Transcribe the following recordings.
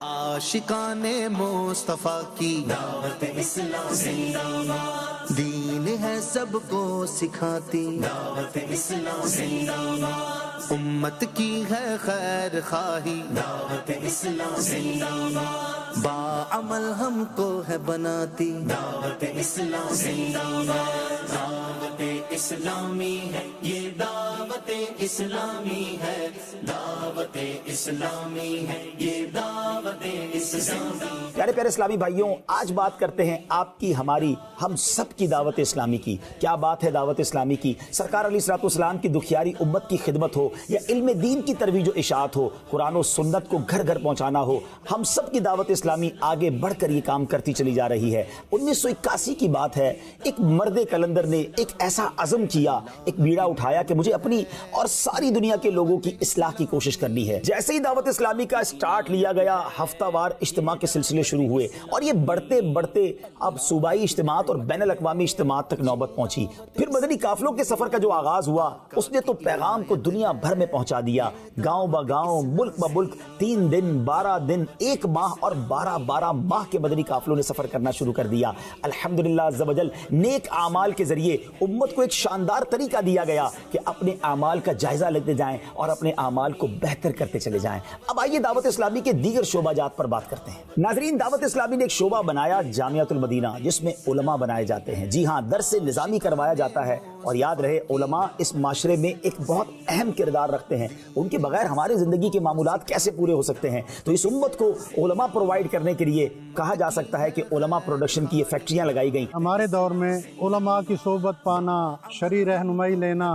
عاشقان مصطفیٰ کی دعوت اسلام زندہ باد، دین ہے سب کو سکھاتی دعوت اسلام زندہ باد، امت کی ہے خیر خواہی دعوت اسلام زندہ باد، باعمل ہم کو ہے بناتی دعوت اسلام زندہ باد، دعوت اسلامی ہے یہ دعوت اسلامی ہے، دعوت اسلامی ہے یہ دعوت اسلامی۔ پیارے پیارے اسلامی بھائیوں، آج بات کرتے ہیں آپ کی، ہماری، ہم سب کی دعوت اسلامی کی۔ کیا بات ہے دعوت اسلامی کی؟ سرکار علیہ الصلوۃ والسلام کی دکھیاری امت کی خدمت ہو یا علم دین کی ترویج و اشاعت ہو، قرآن و سنت کو گھر گھر پہنچانا ہو، ہم سب کی دعوت اسلامی آگے بڑھ کر یہ کام کرتی چلی جا رہی ہے۔ 1981 کی بات ہے، ایک مرد کلندر نے ایک ایسا عزم کیا، ایک بیڑا اٹھایا کہ مجھے اپنی اور ساری دنیا کے لوگوں کی اصلاح کی کوشش کرنی ہے۔ جیسے ہی دعوت اسلامی کا سٹارٹ لیا گیا، ہفتہ وار اجتماع کے سلسلے شروع ہوئے اور یہ بڑھتے بڑھتے اب صوبائی اجتماعات اور بین الاقوامی اجتماعات تک نوبت پہنچی۔ پھر مدنی قافلوں کے سفر کا جو آغاز ہوا، اس نے تو پیغام کو دنیا بھر میں پہنچا دیا۔ گاؤں با گاؤں، ملک با ملک، 3 دن، 12 دن، 1 ماہ اور 12 ماہ کے مدنی قافلوں نے سفر کرنا شروع کر دیا۔ الحمدللہ عز و جل، نیک اعمال کے ذریعے امت کو ایک شاندار طریقہ دیا گیا کہ اپنے اعمال کا جائزہ لیتے جائیں اور اپنے اعمال کو بہتر کرتے چلے جائیں۔ اب آئیے دعوت اسلامی کے دیگر شعبہ جات پر بات کرتے ہیں۔ ناظرین، دعوت اسلامی نے ایک شعبہ بنایا جامعۃ المدینہ، جس میں علماء بنائے جاتے ہیں۔ جی ہاں، درس نظامی کروایا جاتا ہے، اور یاد رہے علماء اس معاشرے میں ایک بہت اہم کردار رکھتے ہیں۔ ان کے بغیر ہماری زندگی کے معمولات کیسے پورے ہو سکتے ہیں؟ تو اس امت کو علماء پرووائڈ کرنے کے لیے کہا جا سکتا ہے کہ علماء پروڈکشن کی یہ فیکٹریاں لگائی گئیں۔ ہمارے دور میں علماء کی صحبت پانا، شرعی رہنمائی لینا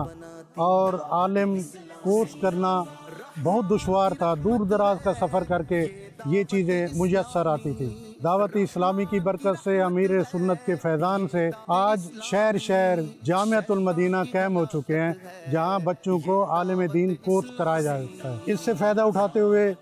اور عالم کورس کرنا بہت دشوار تھا۔ دور دراز کا سفر کر کے یہ چیزیں میسر آتی تھی۔ دعوت اسلامی کی برکت سے، امیر سنت کے فیضان سے آج شہر شہر جامعۃ المدینہ قائم ہو چکے ہیں، جہاں بچوں کو عالم دین کورس کرایا جاتا ہے۔ اس سے فائدہ اٹھاتے ہوئے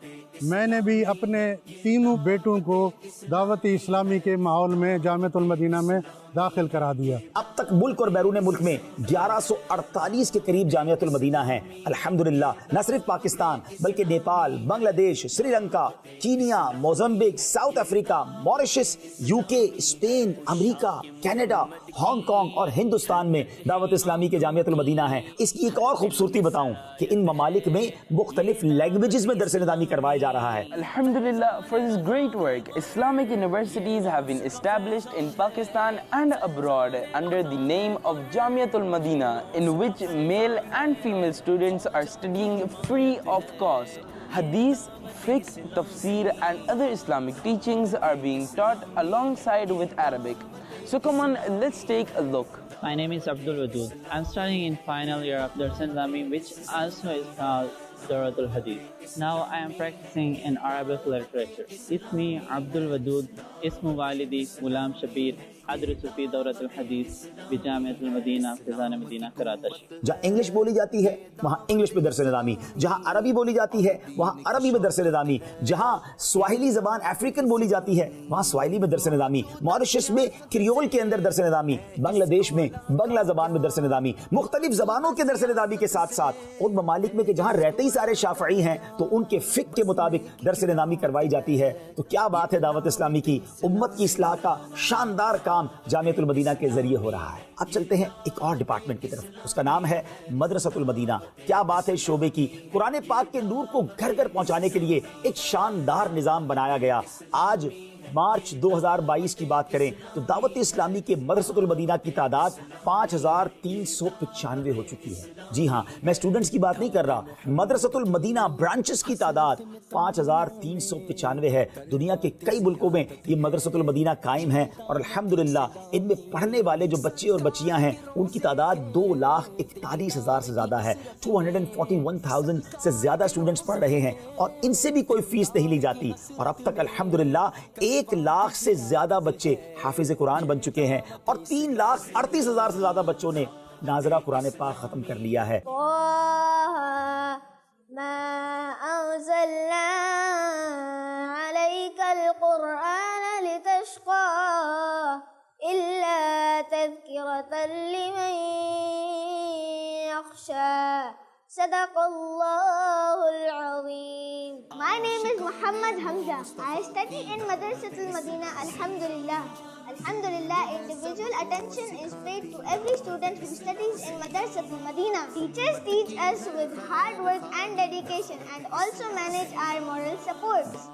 میں نے بھی اپنے تینوں بیٹوں کو دعوت اسلامی کے ماحول میں جامعۃ المدینہ میں داخل کرا دیا۔ اب تک ملک اور بیرون ملک میں 1148 کے قریب جامعۃ المدینہ ہیں۔ الحمدللہ، نہ صرف پاکستان بلکہ Nepal, Bangladesh, Sri Lanka, Kenya, Mozambique, South Africa, Mauritius, UK، Spain, America, Canada, Hong Kong اور ہندوستان میں دعوت اسلامی کے جامعۃ المدینہ ہیں۔ اس کی ایک اور خوبصورتی بتاؤں کہ ان ممالک میں مختلف لینگویجز میں درس نظامی کروایا جا رہا ہے۔ Alhamdulillah, for this great work, Islamic universities have been established in Pakistan and abroad under the name of Jamiatul Madina, in which male and female students are studying free of cost. Hadith, fiqh, tafsir and other Islamic teachings are being taught alongside with Arabic. So come on, let's take a look. My name is Abdul Wadud. I'm studying in final year of Dars Nizami, which also is called Daratul Hadith. Now I am practicing in Arabic literature. Ismi Abdul Wadud, Ismu Walidi Ghulam Shabir, أدرس في دورة الحديث بجامعة المدينة فیضان مدینہ کراچی۔ جہاں English بولی جاتی ہے وہاں English میں درس نظامی، جہاں عربی بولی جاتی ہے وہاں عربی میں درس نظامی، جہاں سواحلی زبان افریقن بولی جاتی ہے وہاں سواحلی میں درس نظامی، موریشس میں کریول کے اندر درس نظامی، بنگلہ دیش میں بنگلہ زبان میں درس نظامی، مختلف زبانوں کے درس نظامی کے ساتھ ساتھ ان ممالک میں کہ جہاں رہتے ہی سارے شافعی ہیں تو ان کے فقہ کے مطابق درس نظامی کروائی جاتی ہے۔ تو کیا بات ہے دعوت اسلامی کی، امت کی اصلاح کا شاندار کام جامعۃ المدینہ کے ذریعے ہو رہا ہے۔ اب چلتے ہیں ایک اور ڈپارٹمنٹ کی طرف، اس کا نام ہے مدرسۃ المدینہ۔ کیا بات ہے اس شعبے کی، قرآن پاک کے نور کو گھر گھر پہنچانے کے لیے ایک شاندار نظام بنایا گیا۔ آج مارچ 2022 کی بات کریں تو دعوت اسلامی کے مدرسۃ المدینہ کی تعداد 5395 ہو چکی ہے۔ جی ہاں، میں اسٹوڈنٹس کی بات نہیں کر رہا، مدرسۃ المدینہ برانچز کی تعداد 5395 ہے۔ دنیا کے کئی ملکوں میں یہ مدرسۃ المدینہ قائم ہے، اور الحمدللہ ان میں پڑھنے والے جو بچے اور بچیاں ہیں ان کی تعداد 2,41,000 سے زیادہ ہے۔ 241,000 سے زیادہ اسٹوڈنٹس پڑھ رہے ہیں، اور ان سے بھی کوئی فیس نہیں لی جاتی، اور اب تک الحمدللہ 1,00,000 سے زیادہ بچے حافظ قرآن بن چکے ہیں، اور 3,38,000 سے زیادہ بچوں نے ناظرہ قرآن پاک ختم کر لیا ہے۔ ما أنزلنا عليك القرآن لتشقى إلا تذكرة لمن يخشى Sadaqallahul Azim. My name is Muhammad Hamza. I study in Madrasatul Madina. Alhamdulillah. Alhamdulillah, individual attention is paid to every student who studies in Madrasatul Madina. Teachers teach us with hard work and dedication and also manage our moral support.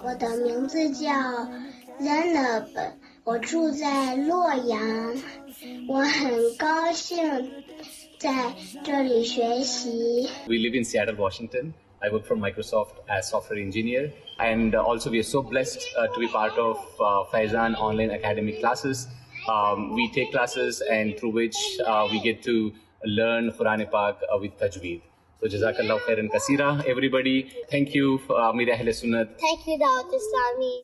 我的名字叫 Zainab， 我住在洛阳，我很高兴在这里学习。 We live in Seattle, Washington. I work for Microsoft as software engineer, and also we are so blessed to be part of Faizan Online Academy classes. We take classes and through which we get to learn Quran Pak with Tajweed. So Jazakallah khairan kaseera everybody. Thank you Amir Ahle Sunnat. Thank you Dawat Islami.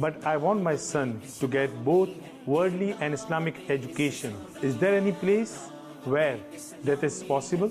But I want my son to get both worldly and Islamic education. Is there any place where that is possible?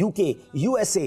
UK, USA,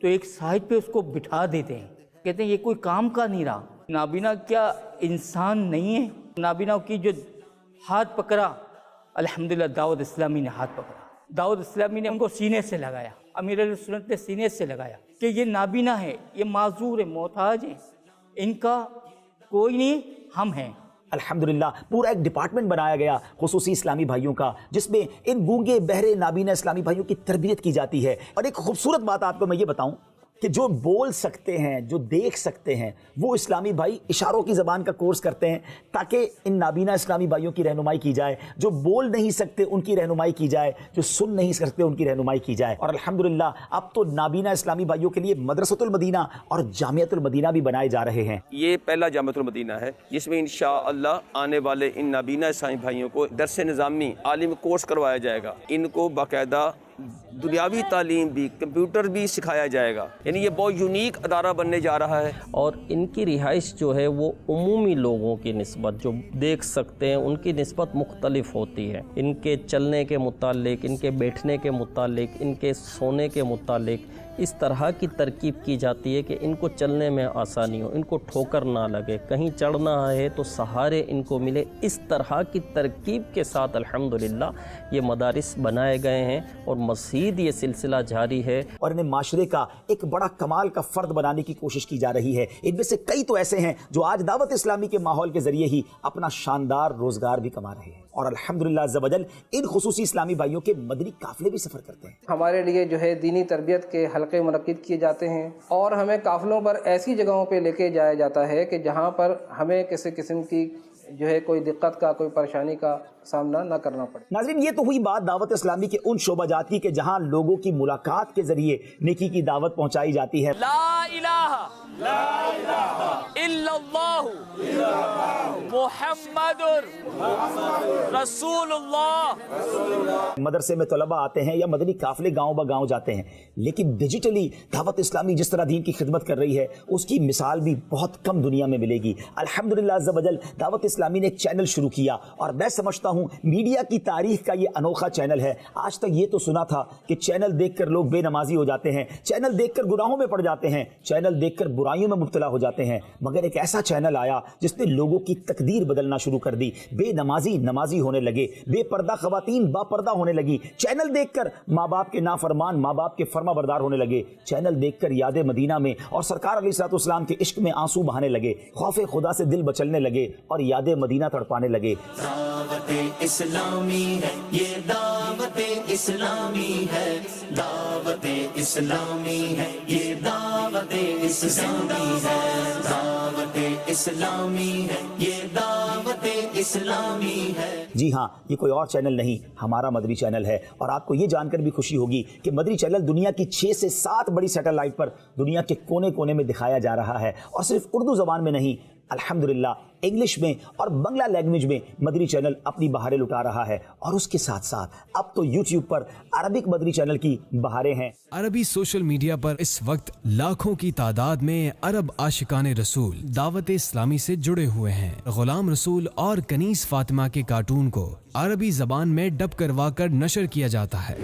تو ایک side پہ اس کو بٹھا دیتے ہیں, کہتے ہیں یہ کوئی کام کا نہیں رہا. نابینا کیا انسان نہیں ہے؟ نابینا کی جو ہاتھ پکڑا, الحمدللہ دعوت اسلامی نے ہاتھ پکڑا, دعوت اسلامی نے ان کو سینے سے لگایا, امیر علیہ سنت نے سینے سے لگایا کہ یہ نابینا ہے, یہ معذور ہے, محتاج ہے, ان کا کوئی نہیں, ہم ہیں. الحمدللہ پورا ایک ڈپارٹمنٹ بنایا گیا خصوصی اسلامی بھائیوں کا, جس میں ان گونگے بہرے نابینا اسلامی بھائیوں کی تربیت کی جاتی ہے. اور ایک خوبصورت بات آپ کو میں یہ بتاؤں کہ جو بول سکتے ہیں, جو دیکھ سکتے ہیں, وہ اسلامی بھائی اشاروں کی زبان کا کورس کرتے ہیں تاکہ ان نابینا اسلامی بھائیوں کی رہنمائی کی جائے. جو بول نہیں سکتے ان کی رہنمائی کی جائے, جو سن نہیں سکتے ان کی رہنمائی کی جائے. اور الحمدللہ اب تو نابینا اسلامی بھائیوں کے لیے مدرسۃ المدینہ اور جامعۃ المدینہ بھی بنائے جا رہے ہیں. یہ پہلا جامعۃ المدینہ ہے جس میں انشاءاللہ آنے والے ان نابینا اسلامی بھائیوں کو درس نظامی عالم کورس کروایا جائے گا. ان کو باقاعدہ دنیاوی تعلیم بھی, کمپیوٹر بھی سکھایا جائے گا. یعنی یہ بہت یونیک ادارہ بننے جا رہا ہے. اور ان کی رہائش جو ہے وہ عمومی لوگوں کی نسبت, جو دیکھ سکتے ہیں ان کی نسبت مختلف ہوتی ہے. ان کے چلنے کے متعلق, ان کے بیٹھنے کے متعلق, ان کے سونے کے متعلق اس طرح کی ترکیب کی جاتی ہے کہ ان کو چلنے میں آسانی ہو, ان کو ٹھوکر نہ لگے, کہیں چڑھنا ہے تو سہارے ان کو ملے. اس طرح کی ترکیب کے ساتھ الحمدللہ یہ مدارس بنائے گئے ہیں اور مزید یہ سلسلہ جاری ہے. اور انہیں معاشرے کا ایک بڑا کمال کا فرد بنانے کی کوشش کی جا رہی ہے. ان میں سے کئی تو ایسے ہیں جو آج دعوت اسلامی کے ماحول کے ذریعے ہی اپنا شاندار روزگار بھی کما رہے ہیں. اور الحمدللہ عز و جل ان خصوصی اسلامی بھائیوں کے مدنی قافلے بھی سفر کرتے ہیں. ہمارے لیے جو ہے دینی تربیت کے حلقے منعقد کیے جاتے ہیں اور ہمیں قافلوں پر ایسی جگہوں پہ لے کے جایا جاتا ہے کہ جہاں پر ہمیں کسی قسم کی جو ہے کوئی دقت کا, کوئی پریشانی کا سامنا نہ کرنا پڑے. ناظرین یہ تو ہوئی بات دعوت اسلامی کے ان شعبہ جات کی کہ جہاں لوگوں کی ملاقات کے ذریعے نیکی کی دعوت پہنچائی جاتی ہے. لا الہ الا اللہ محمد رسول اللہ. مدرسے میں طلبہ آتے ہیں یا مدنی قافلے گاؤں با گاؤں جاتے ہیں, لیکن ڈیجیٹلی دعوت اسلامی جس طرح دین کی خدمت کر رہی ہے اس کی مثال بھی بہت کم دنیا میں ملے گی. الحمدللہ عز و جل دعوت اسلامی نے ایک چینل شروع کیا اور میں سمجھتا ہوں میڈیا کی تاریخ کا یہ انوکھا چینل ہے. آج تک یہ تو سنا تھا کہ چینل دیکھ کر لوگ بے نمازی ہو جاتے ہیں, چینل دیکھ کر گناہوں میں پڑ جاتے ہیں, چینل دیکھ کر برائیوں میں مبتلا ہو جاتے ہیں, مگر ایک ایسا چینل آیا جس نے لوگوں کی تقدیر بدلنا شروع کر دی. بے نمازی نمازی ہونے لگے, بے پردہ خواتین با پردہ ہونے لگی. چینل دیکھ کر ماں باپ کے نافرمان ماں باپ کے فرما بردار ہونے لگے. چینل دیکھ کر یاد مدینہ میں اور سرکار علیہ الصلوۃ والسلام کے عشق میں آنسو بہانے لگے, خوف خدا سے دل بچلنے لگے اور یاد مدینہ تڑپانے لگے. دعوت اسلامی ہے یہ, دعوت اسلامی ہے, دعوت اسلامی ہے یہ, دعوت اسلامی ہے, دعوت اسلامی ہے یہ, دعوت اسلامی ہے. جی ہاں, یہ کوئی اور چینل نہیں, ہمارا مدنی چینل ہے. اور آپ کو یہ جان کر بھی خوشی ہوگی کہ مدنی چینل دنیا کی 6 سے 7 بڑی سیٹلائٹ پر دنیا کے کونے کونے میں دکھایا جا رہا ہے. اور صرف اردو زبان میں نہیں, الحمدللہ انگلش میں اور بنگلہ لینگویج میں مدنی چینل اپنی بہاریں لٹا رہا ہے. اور اس کے ساتھ ساتھ اب تو یوٹیوب پر عربک مدنی چینل کی بہاریں ہیں. عربی سوشل میڈیا پر اس وقت لاکھوں کی تعداد میں عرب عاشقان رسول دعوت اسلامی سے جڑے ہوئے ہیں. غلام رسول اور کنیز فاطمہ کے کارٹون کو عربی زبان میں ڈب کروا کر نشر کیا جاتا ہے,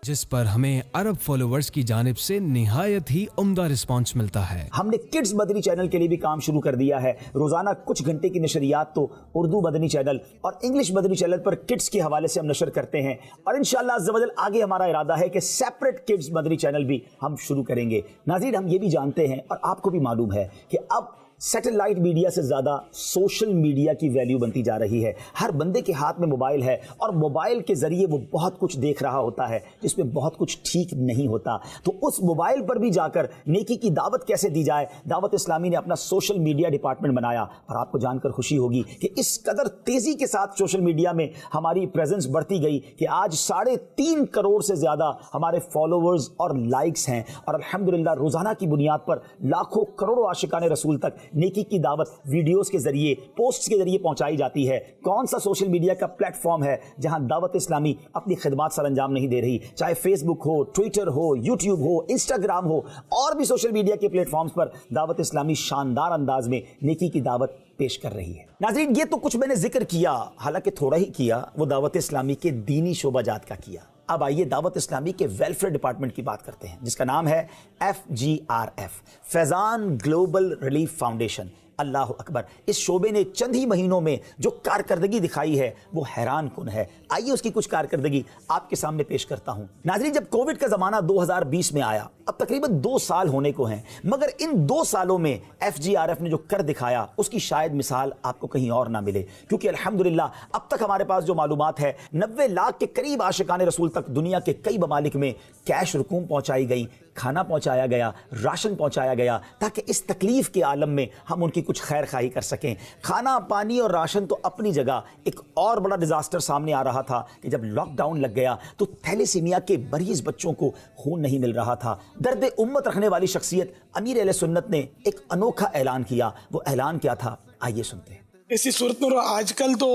جس پر ہمیں عرب فالوورز کی جانب سے نہایت ہی عمدہ رسپانس ملتا ہے. ہم نے کڈز مدنی چینل کے لیے بھی کام شروع کر دیا ہے. روزانہ کچھ گھنٹے کی نشریات تو اردو مدنی چینل اور انگلش مدنی چینل پر کڈز کے حوالے سے ہم نشر کرتے ہیں. اور انشاءاللہ عز و جل آگے ہمارا ارادہ ہے کہ سیپریٹ کڈز مدنی چینل بھی ہم شروع کریں گے. ناظرین ہم یہ بھی جانتے ہیں اور آپ کو بھی معلوم ہے کہ اب سیٹلائٹ میڈیا سے زیادہ سوشل میڈیا کی ویلیو بنتی جا رہی ہے. ہر بندے کے ہاتھ میں موبائل ہے اور موبائل کے ذریعے وہ بہت کچھ دیکھ رہا ہوتا ہے جس میں بہت کچھ ٹھیک نہیں ہوتا. تو اس موبائل پر بھی جا کر نیکی کی دعوت کیسے دی جائے, دعوت اسلامی نے اپنا سوشل میڈیا ڈپارٹمنٹ بنایا. اور آپ کو جان کر خوشی ہوگی کہ اس قدر تیزی کے ساتھ سوشل میڈیا میں ہماری پریزنس بڑھتی گئی کہ آج 3.5 کروڑ سے زیادہ ہمارے فالوورز اور لائکس ہیں. اور الحمدللہ روزانہ کی بنیاد پر لاکھوں کروڑوں عاشقان رسول تک نیکی کی دعوت ویڈیوز کے ذریعے پوسٹس کے ذریعے پہنچائی جاتی ہے؟ کون سا سوشل میڈیا کا پلیٹ فارم ہے جہاں دعوت اسلامی اپنی خدمات سر انجام نہیں دے رہی؟ چاہے فیس بک ہو، ٹویٹر ہو، یوٹیوب ہو، انسٹاگرام ہو، اور بھی سوشل میڈیا کے پلیٹ فارمز پر دعوت اسلامی شاندار انداز میں نیکی کی دعوت پیش کر رہی ہے۔ ناظرین، یہ تو کچھ میں نے ذکر کیا، حالانکہ تھوڑا ہی کیا، وہ دعوت اسلامی کے دینی شعبہ جات کا کیا۔ اب آئیے دعوت اسلامی کے ویلفیئر ڈپارٹمنٹ کی بات کرتے ہیں، جس کا نام ہے FGRF، فیضان گلوبل ریلیف فاؤنڈیشن۔ اللہ اکبر، اس شعبے نے چند ہی مہینوں میں جو کارکردگی دکھائی ہے وہ حیران کن ہے۔ آئیے اس کی کچھ کارکردگی آپ کے سامنے پیش کرتا ہوں۔ ناظرین، جب کووڈ کا زمانہ 2020 میں آیا، اب تقریباً 2 سال ہونے کو ہیں، مگر ان 2 سالوں میں FGRF نے جو کر دکھایا اس کی شاید مثال آپ کو کہیں اور نہ ملے، کیونکہ الحمدللہ اب تک ہمارے پاس جو معلومات ہے 90 لاکھ کے قریب عاشقان رسول تک دنیا کے کئی ممالک میں کیش رقوم پہنچائی گئی، کھانا پہنچایا گیا، راشن پہنچایا گیا، تاکہ اس تکلیف کے عالم میں ہم ان کی کچھ خیر خواہی کر سکیں۔ کھانا، پانی اور راشن تو اپنی جگہ، ایک اور بڑا ڈیزاسٹر سامنے آ رہا تھا کہ جب لاک ڈاؤن لگ گیا تو تھیلیسیمیا کے مریض بچوں کو خون نہیں مل رہا تھا۔ درد امت رکھنے والی شخصیت امیر اہل سنت نے ایک انوکھا اعلان کیا۔ وہ اعلان کیا تھا، آئیے سنتے ہیں۔ ایسی صورت میں آج کل تو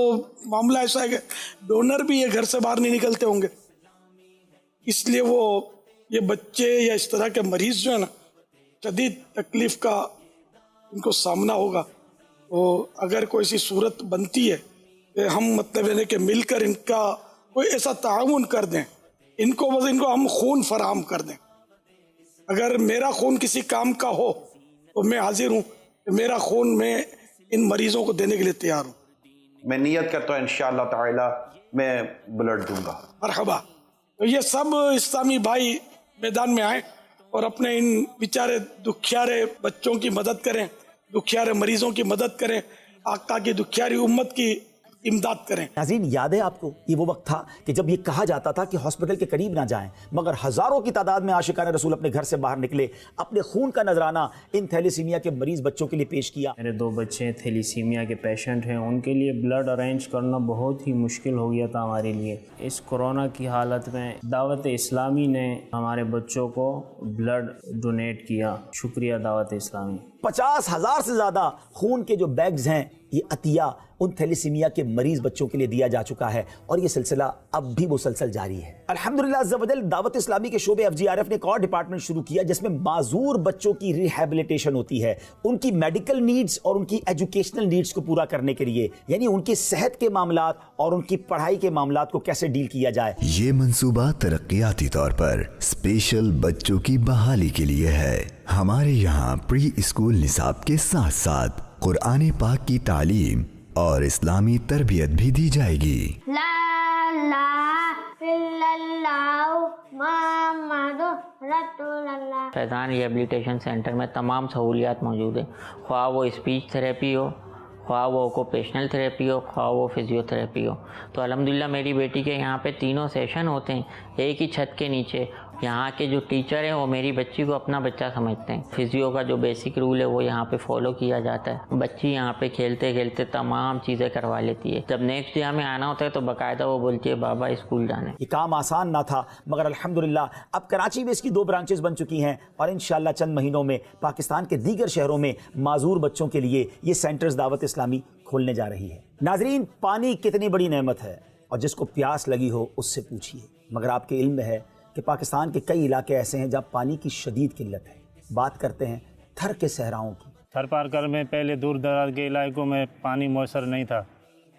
معاملہ ایسا ہے کہ ڈونر بھی یہ گھر سے باہر نہیں نکلتے ہوں گے، اس لیے وہ یہ بچے یا اس طرح کے مریض جو ہے نا، شدید تکلیف کا ان کو سامنا ہوگا۔ تو اگر کوئی سی صورت بنتی ہے کہ ہم مطلب ہے کہ مل کر ان کا کوئی ایسا تعاون کر دیں، ان کو ہم خون فراہم کر دیں۔ اگر میرا خون کسی کام کا ہو تو میں حاضر ہوں کہ میرا خون میں ان مریضوں کو دینے کے لیے تیار ہوں۔ میں نیت کرتا ہوں انشاءاللہ تعالی میں بلڈ دوں گا۔ مرحبا۔ تو یہ سب اسلامی بھائی میدان میں آئیں اور اپنے ان بیچارے دکھیارے بچوں کی مدد کریں، دکھیارے مریضوں کی مدد کریں، آقا کی دکھیاری امت کی امداد کریں۔ ناظرین، یاد ہے آپ کو یہ وہ وقت تھا کہ جب یہ کہا جاتا تھا کہ ہاسپٹل کے قریب نہ جائیں، مگر ہزاروں کی تعداد میں عاشقان رسول اپنے گھر سے باہر نکلے، اپنے خون کا نذرانہ ان تھیلیسیمیا کے مریض بچوں کے لیے پیش کیا۔ میرے 2 بچے تھیلیسیمیا کے پیشنٹ ہیں، ان کے لیے بلڈ ارینج کرنا بہت ہی مشکل ہو گیا تھا ہمارے لیے۔ اس کورونا کی حالت میں دعوت اسلامی نے ہمارے بچوں کو بلڈ ڈونیٹ کیا۔ شکریہ دعوت اسلامی۔ 50,000 سے زیادہ خون کے جو بیگز ہیں، یہ عطیہ ان تھیلیسیمیا کے مریض بچوں کے لیے دیا جا چکا ہے، اور یہ سلسلہ اب بھی مسلسل جاری ہے۔ الحمدللہ عز و جل دعوت اسلامی کے شعبے FGRF نے ایک اور ڈپارٹمنٹ شروع کیا جس میں معذور بچوں کی ریہیبلیٹیشن ہوتی ہے، ان کی میڈیکل نیڈز اور ان کی ایجوکیشنل نیڈز کو پورا کرنے کے لیے، یعنی ان کی صحت کے معاملات اور ان کی پڑھائی کے معاملات کو کیسے ڈیل کیا جائے۔ یہ منصوبہ ترقیاتی طور پر اسپیشل بچوں کی بحالی کے لیے ہے۔ ہمارے یہاں پری اسکول نصاب کے ساتھ ساتھ قرآن پاک کی تعلیم اور اسلامی تربیت بھی دی جائے گی۔ لا الہ الا اللہ محمد رسول اللہ۔ فیضان ریہیبلیٹیشن سینٹر میں تمام سہولیات موجود ہیں، خواہ وہ اسپیچ تھراپی ہو، خواہ وہ اوکوپیشنل تھراپی ہو، خواہ وہ فزیو تھراپی ہو۔ تو الحمدللہ میری بیٹی کے یہاں پہ 3 سیشن ہوتے ہیں ایک ہی چھت کے نیچے۔ یہاں کے جو ٹیچر ہیں وہ میری بچی کو اپنا بچہ سمجھتے ہیں۔ فزیو کا جو بیسک رول ہے وہ یہاں پہ فالو کیا جاتا ہے۔ بچی یہاں پہ کھیلتے کھیلتے تمام چیزیں کروا لیتی ہے۔ جب نیکسٹ ڈے ہمیں آنا ہوتا ہے تو باقاعدہ وہ بولتی ہے بابا اسکول جانا ہے۔ یہ کام آسان نہ تھا، مگر الحمدللہ اب کراچی میں اس کی 2 برانچز بن چکی ہیں، اور انشاءاللہ چند مہینوں میں پاکستان کے دیگر شہروں میں معذور بچوں کے لیے یہ سینٹرز دعوت اسلامی کھولنے جا رہی ہے۔ ناظرین، پانی کتنی بڑی نعمت ہے، اور جس کو پیاس لگی ہو اس سے پوچھیے، مگر آپ کے علم میں ہے کہ پاکستان کے کئی علاقے ایسے ہیں جہاں پانی کی شدید قلت ہے۔ بات کرتے ہیں تھر کے صحراؤں کی۔ تھر پارکر میں پہلے دور دراز کے علاقوں میں پانی میسر نہیں تھا،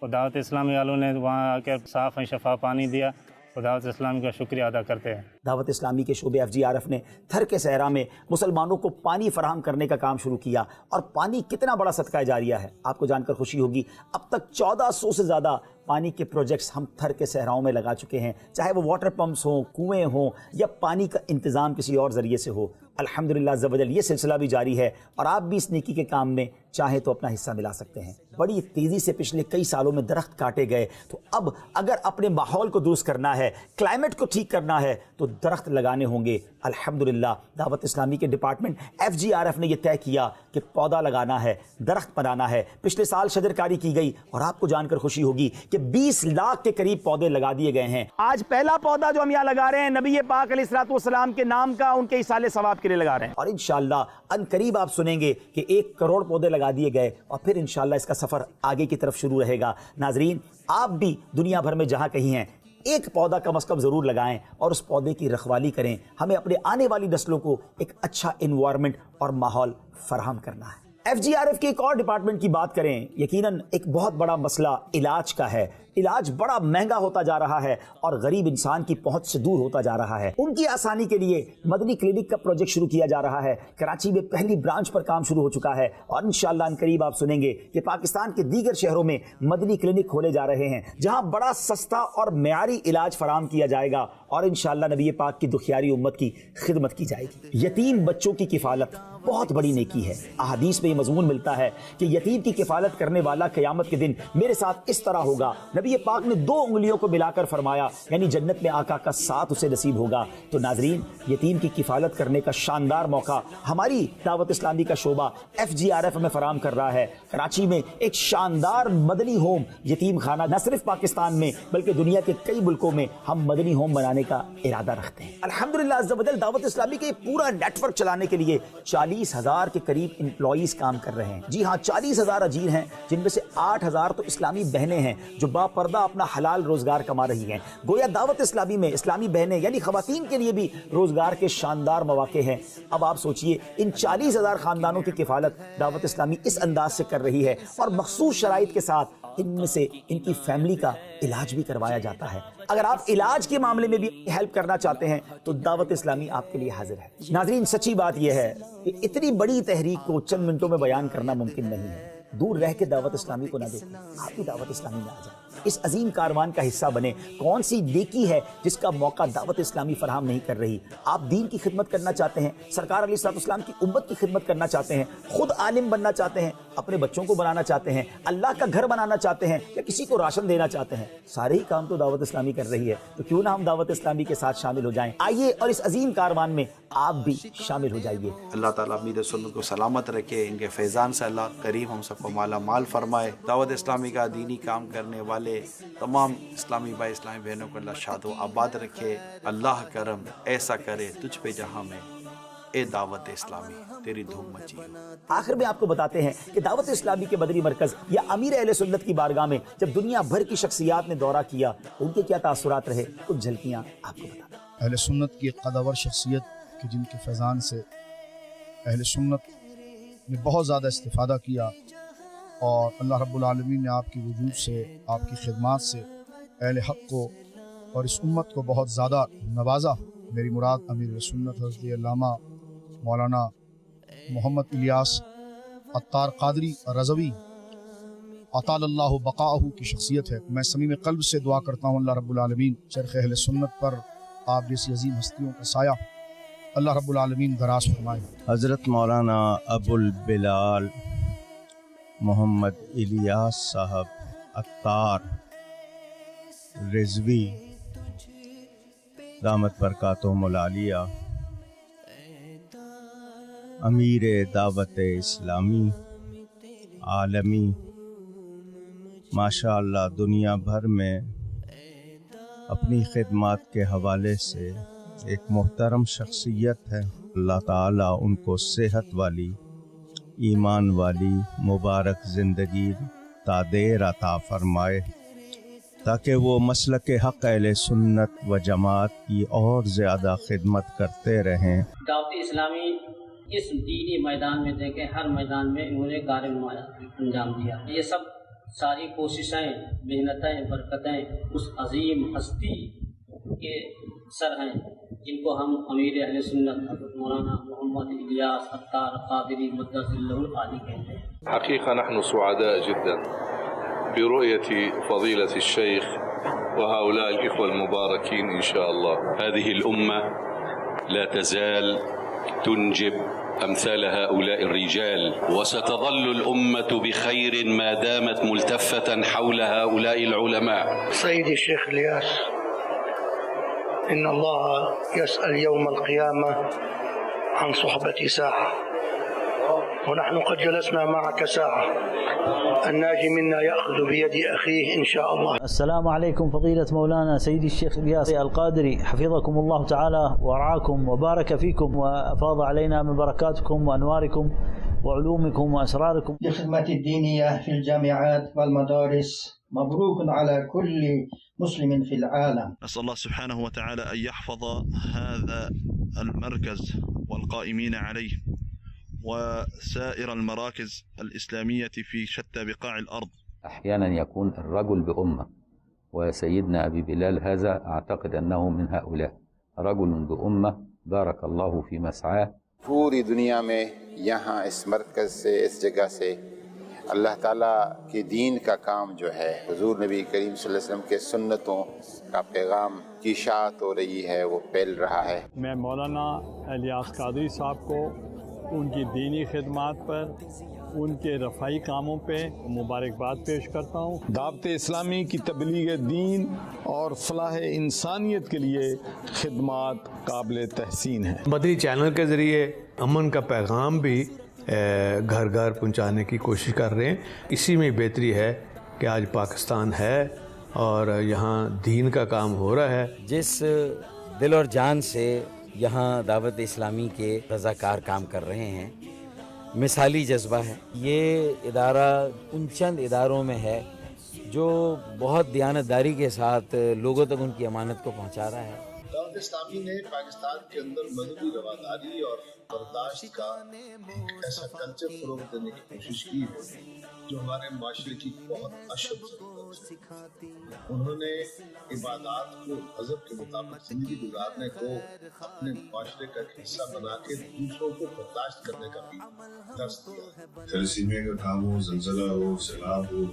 اور دعوت اسلامی والوں نے وہاں آ کر صاف شفاف پانی دیا، اور دعوت اسلامی کا شکریہ ادا کرتے ہیں۔ دعوت اسلامی کے شعبے FGRF نے تھر کے صحرا میں مسلمانوں کو پانی فراہم کرنے کا کام شروع کیا، اور پانی کتنا بڑا صدقہ جاریہ ہے آپ کو جان کر خوشی ہوگی۔ اب تک 1400 سے زیادہ پانی کے پروجیکٹس ہم تھر کے صحراؤں میں لگا چکے ہیں، چاہے وہ واٹر پمپس ہوں، کنویں ہوں، یا پانی کا انتظام کسی اور ذریعے سے ہو۔ الحمدللہ عز و جل یہ سلسلہ بھی جاری ہے، اور آپ بھی اس نیکی کے کام میں چاہیں تو اپنا حصہ ملا سکتے ہیں۔ بڑی تیزی سے پچھلے کئی سالوں میں درخت کاٹے گئے، تو اب اگر اپنے ماحول کو درست کرنا ہے، کلائمیٹ کو ٹھیک کرنا ہے، تو درخت لگانے ہوں گے۔ الحمدللہ دعوت اسلامی کے ڈپارٹمنٹ FGRF نے یہ طے کیا کہ پودا لگانا ہے، درخت بنانا ہے۔ پچھلے سال شجرکاری کی گئی، اور آپ کو جان کر خوشی ہوگی کہ کہ 20 لاکھ کے قریب پودے لگا دیے گئے ہیں. آج پہلا پودا جو ہم یہاں لگا رہے ہیں نبی پاک علیہ الصلوۃ والسلام کے نام کا، ان کے ایصال ثواب کے لیے لگا رہے ہیں، اور انشاءاللہ ان قریب آپ سنیں گے کہ 1 کروڑ پودے لگا دیے گئے، اور پھر انشاءاللہ اس کا سفر آگے کی طرف شروع رہے گا. ناظرین، آپ بھی دنیا بھر میں جہاں کہیں ہیں ایک پودا کم از کم ضرور لگائیں اور اس پودے کی رکھوالی کریں. ہمیں اپنے آنے والی نسلوں کو ایک اچھا انوائرمنٹ اور ماحول فراہم کرنا ہے. FGRF کے ایک اور ڈپارٹمنٹ کی بات کریں، یقیناً ایک بہت بڑا مسئلہ علاج کا ہے. علاج بڑا مہنگا ہوتا جا رہا ہے اور غریب انسان کی پہنچ سے دور ہوتا جا رہا ہے. ان کی آسانی کے لیے مدنی کلینک کا پروجیکٹ شروع کیا جا رہا ہے. کراچی میں پہلی برانچ پر کام شروع ہو چکا ہے، اور انشاءاللہ ان قریب آپ سنیں گے کہ پاکستان کے دیگر شہروں میں مدنی کلینک کھولے جا رہے ہیں جہاں بڑا سستا اور معیاری علاج فراہم کیا جائے گا، اور انشاءاللہ نبی پاک کی دکھیاری امت کی خدمت کی جائے گی. یتیم بچوں کی کفالت بہت بڑی نیکی ہے. احادیث میں یہ مضمون ملتا ہے کہ یتیم کی کفالت کرنے والا قیامت کے دن میرے ساتھ اس طرح ہوگا. نبی پاک نے 2 انگلیوں کو ملا کر فرمایا، یعنی جنت میں آقا کا ساتھ اسے نصیب ہوگا. تو ناظرین، یتیم کی کفالت کرنے کا شاندار موقع ہماری دعوت اسلامی کا شعبہ FGRF ہمیں فراہم کر رہا ہے. کراچی میں ایک شاندار مدنی ہوم یتیم خانہ نہ صرف پاکستان میں بلکہ دنیا کے کئی ملکوں میں ہم مدنی ہوم بنانے کا ارادہ رکھتے ہیں. الحمدللہ عز و جل دعوت اسلامی کے پورا نیٹ ورک چلانے کے لیے 40,000 کے قریب امپلائیز کام کر رہے ہیں. جی ہاں، 40,000 اجیر ہیں، جن میں سے 8,000 تو اسلامی بہنیں ہیں جو باپردہ اپنا حلال روزگار کما رہی ہیں. گویا دعوت اسلامی میں اسلامی بہنیں یعنی خواتین کے لیے بھی روزگار کے شاندار مواقع ہیں. اب آپ سوچئے ان 40,000 خاندانوں کی کفالت دعوت اسلامی اس انداز سے کر رہی ہے، اور مخصوص شرائط کے ساتھ ان میں سے ان کی فیملی کا علاج بھی کروایا جاتا ہے. اگر آپ علاج کے معاملے میں بھی ہیلپ کرنا چاہتے ہیں تو دعوت اسلامی آپ کے لیے حاضر ہے. ناظرین، سچی بات یہ ہے کہ اتنی بڑی تحریک کو چند منٹوں میں بیان کرنا ممکن نہیں ہے. دور رہ کے دعوت اسلامی کو نہ دیکھیں، آپ بھی دعوت اسلامی میں آ جائیں، اس عظیم کاروان کا حصہ بنے. کون سی نیکی ہے جس کا موقع دعوت اسلامی فراہم نہیں کر رہی؟ آپ دین کی خدمت کرنا چاہتے ہیں، سرکار علیہ الصلوۃ والسلام کی امت کی خدمت کرنا چاہتے ہیں، خود عالم بننا چاہتے ہیں، اپنے بچوں کو بنانا چاہتے ہیں، اللہ کا گھر بنانا چاہتے ہیں، یا کسی کو راشن دینا چاہتے ہیں، سارے ہی کام تو دعوت اسلامی کر رہی ہے. تو کیوں نہ ہم دعوت اسلامی کے ساتھ شامل ہو جائیں. آئیے اور اس عظیم کاروان میں آپ بھی شامل ہو جائیے. اللہ تعالیٰ امیر سنت کو سلامت رکھے، ان کے فیضان سے اللہ کریم ہم سب کو مالا مال فرمائے. دعوت اسلامی کا دینی کام کرنے والے تمام اسلامی بھائی اسلامی بہنوں کو اللہ شاد و آباد رکھے. اللہ کرم ایسا کرے تجھ پہ جہاں میں، اے دعوت اسلامی تیری دھوم مچی. آخر میں آپ کو بتاتے ہیں کہ دعوت اسلامی کے مدنی مرکز یا امیر اہل سنت کی بارگاہ میں جب دنیا بھر کی شخصیات نے دورہ کیا ان کے کیا تاثرات رہے، کچھ جھلکیاں آپ کو بتاتے ہیں. اہل سنت کی قدور شخصیت کہ جن کے فیضان سے اہل سنت نے بہت زیادہ استفادہ کیا، اور اللہ رب العالمین نے آپ کی وجود سے، آپ کی خدمات سے اہل حق کو اور اس امت کو بہت زیادہ نوازا. میری مراد امیر سنت حضرت علامہ مولانا محمد الیاس عطار قادری رضوی اطال اللہ بقاءہ کی شخصیت ہے. میں صمیم قلب سے دعا کرتا ہوں اللہ رب العالمین چرخ اہل سنت پر آپ جیسی عظیم ہستیوں کا سایہ اللہ رب العالمین دراز فرمائے. حضرت مولانا ابو البلال محمد الیاس صاحب عطار رضوی دامت برکاتہم العالیہ امیر دعوت اسلامی عالمی، ماشاء اللہ دنیا بھر میں اپنی خدمات کے حوالے سے ایک محترم شخصیت ہے. اللہ تعالیٰ ان کو صحت والی، ایمان والی، مبارک زندگی تا دیر عطا فرمائے تاکہ وہ مسلک حق اہل سنت و جماعت کی اور زیادہ خدمت کرتے رہیں. دعوت اسلامی اس دینی میدان میں دیکھیں، ہر میدان میں انہوں نے کار نمایاں انجام دیا. یہ سب ساری کوششیں، محنتیں، برکتیں اس عظیم ہستی کے سر ہیں جن کو ہم امیر اہل سنت حضرت مولانا محمد الیاس عطار قادری مدث اللہ العالی کہتے ہیں. حقيقة نحن سعداء جدا برؤية فضيلة الشيخ وهؤلاء الإخوة المباركين إن شاء الله. هذه الأمة لا تزال تنجب أمثال هؤلاء الرجال، وستظل الأمة بخير ما دامت ملتفة حول هؤلاء العلماء. سيدي الشيخ الياس، إن الله يسأل يوم القيامة عن صحبة ساعة، ونحن قد جلسنا معك ساعة. الناجي منا يأخذ بيد أخيه إن شاء الله. السلام عليكم فضيلة مولانا سيدي الشيخ الياس القادري، حفظكم الله تعالى ورعاكم وبارك فيكم وأفاض علينا من بركاتكم وأنواركم وعلومكم وأسراركم. للخدمة الدينية في الجامعات والمدارس. مبروك على كل مسلم في العالم. نسأل الله سبحانه وتعالى أن يحفظ هذا المركز والقائمين عليه وسائر المراكز الإسلامية في شتى بقاع الأرض. أحيانا يكون الرجل بأمة، وسيدنا أبي بلال هذا أعتقد أنه من هؤلاء، رجل بأمة بارك الله في مسعاه. پوری دنیا میں یہاں اس مرکز سے، اس جگہ سے اللہ تعالیٰ کے دین کا کام جو ہے، حضور نبی کریم صلی اللہ علیہ وسلم کے سنتوں کا پیغام کی اشاعت ہو رہی ہے، وہ پھیل رہا ہے۔ میں مولانا الیاس قادری صاحب کو ان کی دینی خدمات پر، ان کے رفائی کاموں پہ مبارکباد پیش کرتا ہوں۔ دعوت اسلامی کی تبلیغ دین اور فلاح انسانیت کے لیے خدمات قابل تحسین ہیں۔ مدنی چینل کے ذریعے امن کا پیغام بھی گھر گھر پہنچانے کی کوشش کر رہے ہیں۔ اسی میں بہتری ہے کہ آج پاکستان ہے اور یہاں دین کا کام ہو رہا ہے۔ جس دل اور جان سے یہاں دعوت اسلامی کے رضاکار کام کر رہے ہیں، مثالی جذبہ ہے۔ یہ ادارہ ان چند اداروں میں ہے جو بہت دیانتداری کے ساتھ لوگوں تک ان کی امانت کو پہنچا رہا ہے۔ دعوت اسلامی نے پاکستان کے اندر مذہبی رواداری اور برداشت کا ایک ایسا کلچر فروغ دینے کی کوشش کی ہے جو ہمارے معاشرے کی بہت اشد ضرورت ہے۔ انہوں نے عبادات کو مذہب کے مطابق زندگی گزارنے کو اپنے معاشرے کا ایک حصہ بنا کے دوسروں کو برداشت کرنے کا بھی درس دیا۔ تھیلیسیمیا کا کام ہو، زلزلہ ہو، سیلاب ہو،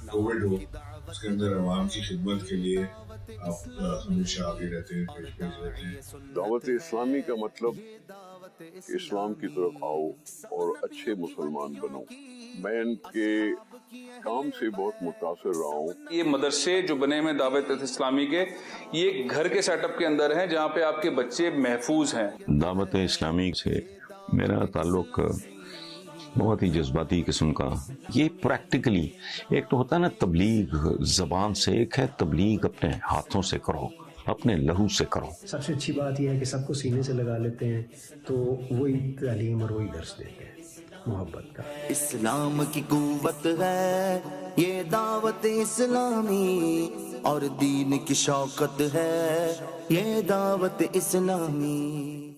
کووڈ ہو، اس کے اندر عوام کی خدمت کے لیے آپ ہمیشہ آگے رہتے ہیں، پیش رہتے ہیں۔ دعوت اسلامی کا مطلب کہ اسلام کی طرف آؤ اور اچھے مسلمان بنو۔ میں ان کے کام سے بہت متاثر رہا ہوں۔ یہ مدرسے جو بنے ہوئے دعوت اسلامی کے، یہ گھر کے سیٹ اپ کے اندر ہیں جہاں پہ آپ کے بچے محفوظ ہیں۔ دعوت اسلامی سے میرا تعلق بہت ہی جذباتی قسم کا، یہ پریکٹیکلی ایک تو ہوتا ہے نا تبلیغ زبان سے، ایک ہے تبلیغ اپنے ہاتھوں سے کرو، اپنے لہو سے کرو۔ سب سے اچھی بات یہ ہے کہ سب کو سینے سے لگا لیتے ہیں تو وہی تعلیم اور وہی درس دیتے ہیں محبت کا۔ اسلام کی قوت ہے یہ دعوت اسلامی، اور دین کی شوکت ہے یہ دعوت اسلامی۔